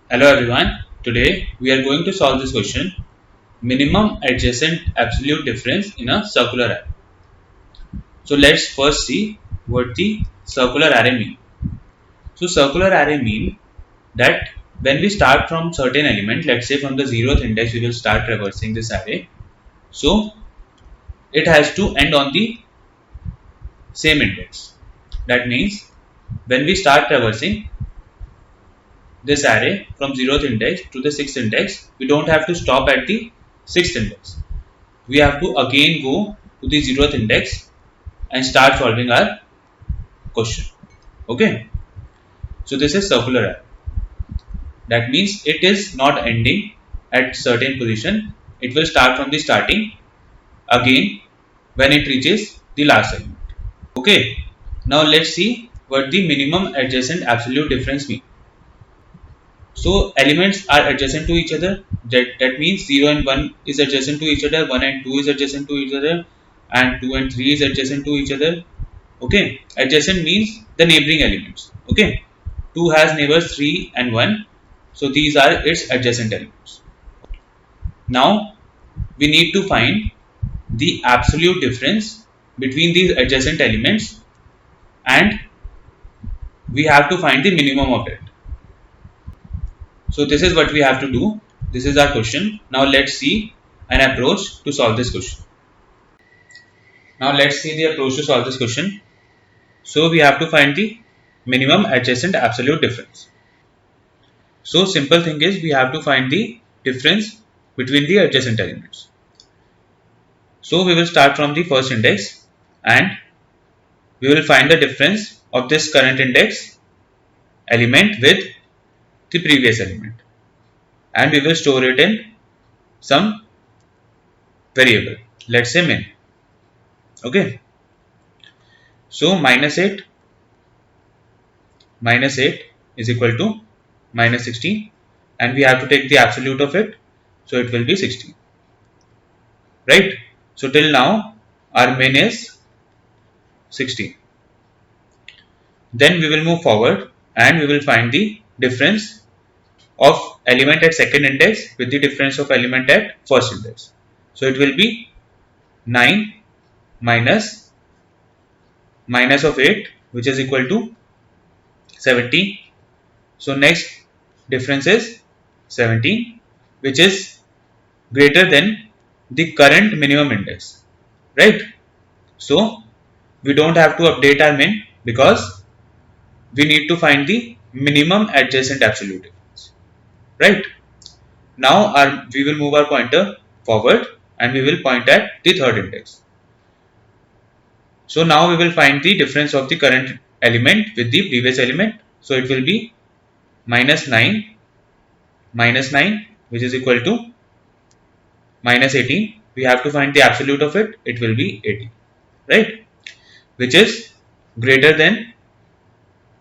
Hello everyone. Today we are going to solve this question: minimum adjacent absolute difference in a circular array. So let's first see what the circular array mean. So circular array mean that when we start from certain element, let's say from the 0th index, we will start traversing this array. So it has to end on the same index. That means when we start traversing this array from 0th index to the 6th index, we don't have to stop at the 6th index. We have to again go to the 0th index and start solving our question. Okay, so this is circular array. That means it is not ending at certain position. It will start from the starting again when it reaches the last element. Okay, now let's see what the minimum adjacent absolute difference means. So elements are adjacent to each other. That means 0 and 1 is adjacent to each other, 1 and 2 is adjacent to each other, and 2 and 3 is adjacent to each other. Okay, adjacent means the neighboring elements. Okay, 2 has neighbors 3 and 1, so these are its adjacent elements. Now we need to find the absolute difference between these adjacent elements, and we have to find the minimum of it. So this is what we have to do. This is our question. Now let's see an approach to solve this question. Now let's see the approach to solve this question. So we have to find the minimum adjacent absolute difference. So simple thing is we have to find the difference between the adjacent elements. So we will start from the first index and we will find the difference of this current index element with the previous element, and we will store it in some variable, let's say min. Okay, so minus 8 is equal to minus 16, and we have to take the absolute of it, so it will be 16, right? So till now our min is 16. Then we will move forward and we will find the difference of element at second index with the difference of element at first index. So it will be 9 minus of 8, which is equal to 17. So next difference is 17, which is greater than the current minimum index, right? So we don't have to update our min because we need to find the minimum adjacent absolute difference, right? Now we will move our pointer forward and we will point at the third index. So now we will find the difference of the current element with the previous element. So it will be minus 9 which is equal to minus 18. We have to find the absolute of it. It will be 80, right? Which is greater than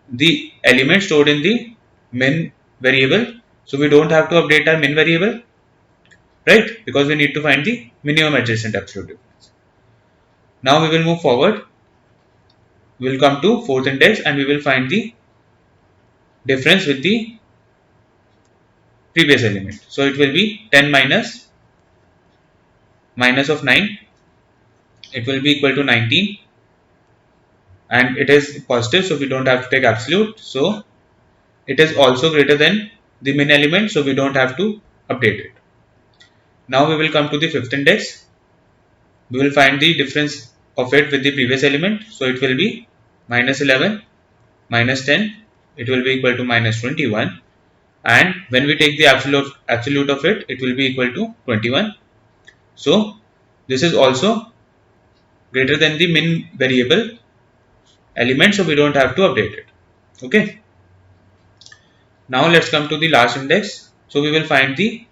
the element stored in the min variable. So we don't have to update our min variable, right? Because we need to find the minimum adjacent absolute difference. Now we will move forward. We will come to fourth index and we will find the difference with the previous element. So it will be 10 minus of 9. It will be equal to 19, and it is positive, so we don't have to take absolute. So it is also greater than the min element, so we don't have to update it. Now we will come to the fifth index. We will find the difference of it with the previous element. So it will be minus 11 minus 10. It will be equal to minus 21, and when we take the absolute of it, it will be equal to 21. So this is also greater than the min variable element, so we don't have to update it. Okay, now let's come to the last index. So we will find the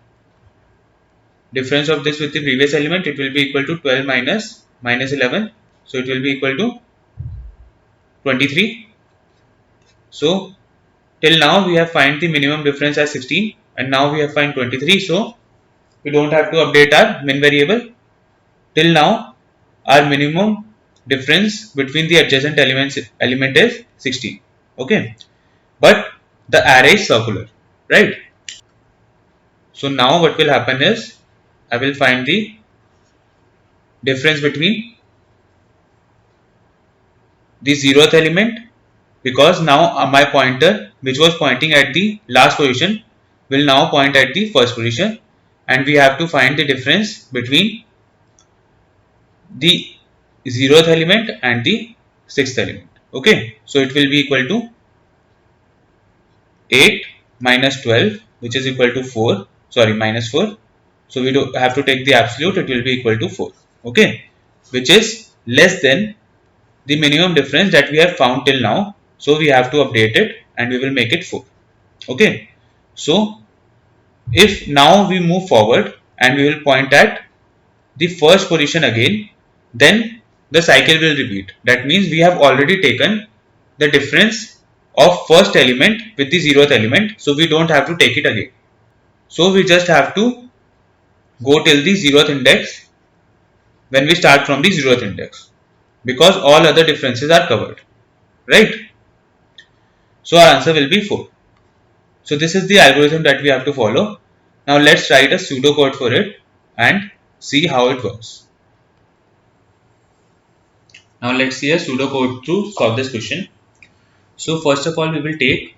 difference of this with the previous element. It will be equal to 12 minus 11, so it will be equal to 23. So till now we have find the minimum difference as 16, and now we have find 23, so we don't have to update our min variable. Till now our minimum difference between the adjacent element is 16. Okay, but the array is circular, right? So now what will happen is I will find the difference between the zeroth element, because now my pointer which was pointing at the last position will now point at the first position, and we have to find the difference between the zeroth element and the sixth element. Okay, so it will be equal to 8 minus 12, which is equal to 4, sorry, minus 4. So we do have to take the absolute, it will be equal to 4. Okay, which is less than the minimum difference that we have found till now. So we have to update it and we will make it 4. Okay, so if now we move forward and we will point at the first position again, then the cycle will repeat. That means we have already taken the difference of first element with the zeroth element, so we don't have to take it again. So we just have to go till the zeroth index when we start from the zeroth index, because all other differences are covered, right? So our answer will be 4. So this is the algorithm that we have to follow. Now let's write a pseudocode for it and see how it works. Now let's see a pseudocode to solve this question. So first of all, we will take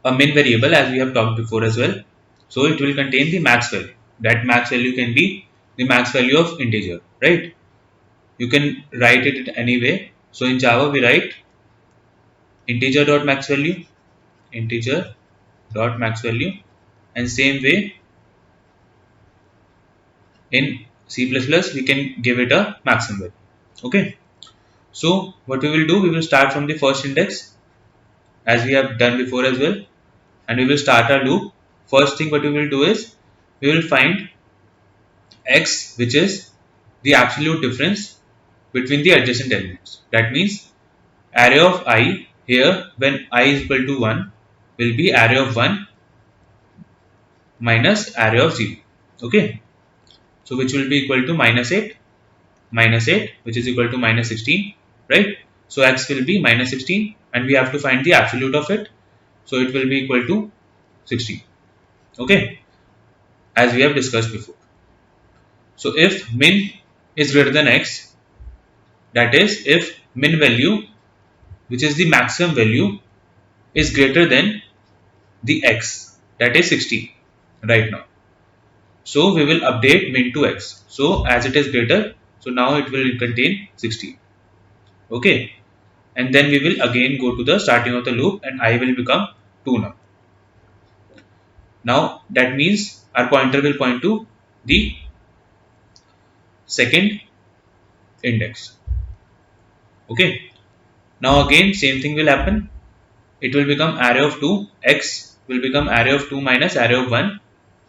a min variable, as we have talked before as well. So it will contain the max value. That max value can be the max value of integer, right? You can write it any way. So in Java we write integer dot max value, integer dot max value, and same way in C++ we can give it a maximum value. Okay. So what we will do, we will start from the first index as we have done before as well, and we will start our loop. First thing what we will do is we will find x, which is the absolute difference between the adjacent elements. That means array of I here, when I is equal to 1, will be array of 1 minus array of 0. Okay, so which will be equal to minus 8, which is equal to minus 16, right? So x will be minus 16 and we have to find the absolute of it, so it will be equal to 16. Okay, as we have discussed before. So if min is greater than x, that is if min value, which is the maximum value, is greater than the x, that is 16 right now. So we will update min to x. So as it is greater, so now it will contain 16. Okay, and then we will again go to the starting of the loop and I will become 2 now. Now that means our pointer will point to the second index. Okay, now again same thing will happen. It will become array of 2, x will become array of 2 minus array of 1,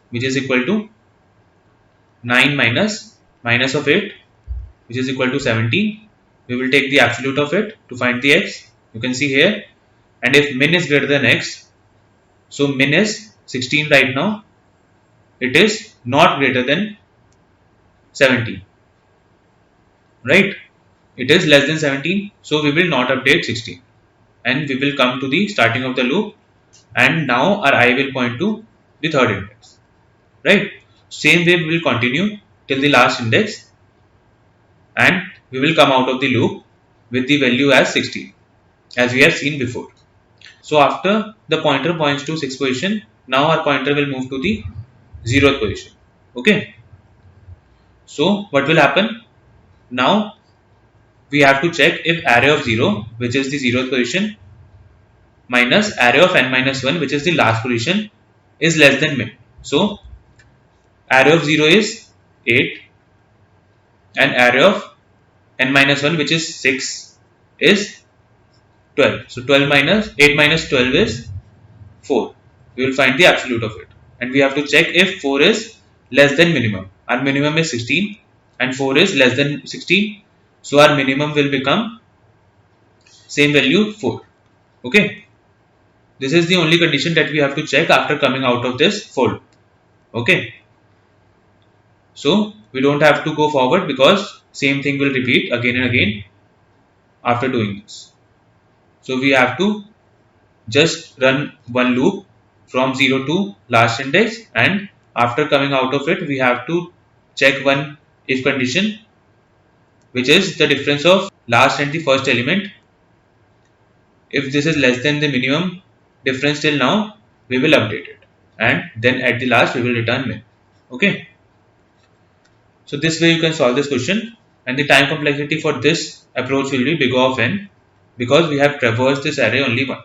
which is equal to 9 minus of 8, which is equal to 17. We will take the absolute of it to find the x. You can see here, and if min is greater than x, so min is 16 right now, it is not greater than 17, right? It is less than 17, so we will not update 16 and we will come to the starting of the loop, and now our I will point to the third index, right? Same way we will continue till the last index and we will come out of the loop with the value as 16, as we have seen before. So after the pointer points to 6th position, now our pointer will move to the 0th position. Okay. So what will happen? Now we have to check if array of 0, which is the 0th position, minus array of n minus 1, which is the last position, is less than min. So array of 0 is 8 and array of n minus 1, which is 6, is 12. So 12 minus 8 minus 12 is 4. We will find the absolute of it, and we have to check if 4 is less than minimum. Our minimum is 16 and 4 is less than 16, so our minimum will become same value 4. Okay, this is the only condition that we have to check after coming out of this for loop. Okay, so we don't have to go forward because same thing will repeat again and again after doing this. So we have to just run one loop from 0 to last index, and after coming out of it we have to check one if condition, which is the difference of last and the first element. If this is less than the minimum difference till now, we will update it, and then at the last we will return min. Okay, so this way you can solve this question, and the time complexity for this approach will be big O of n, because we have traversed this array only once.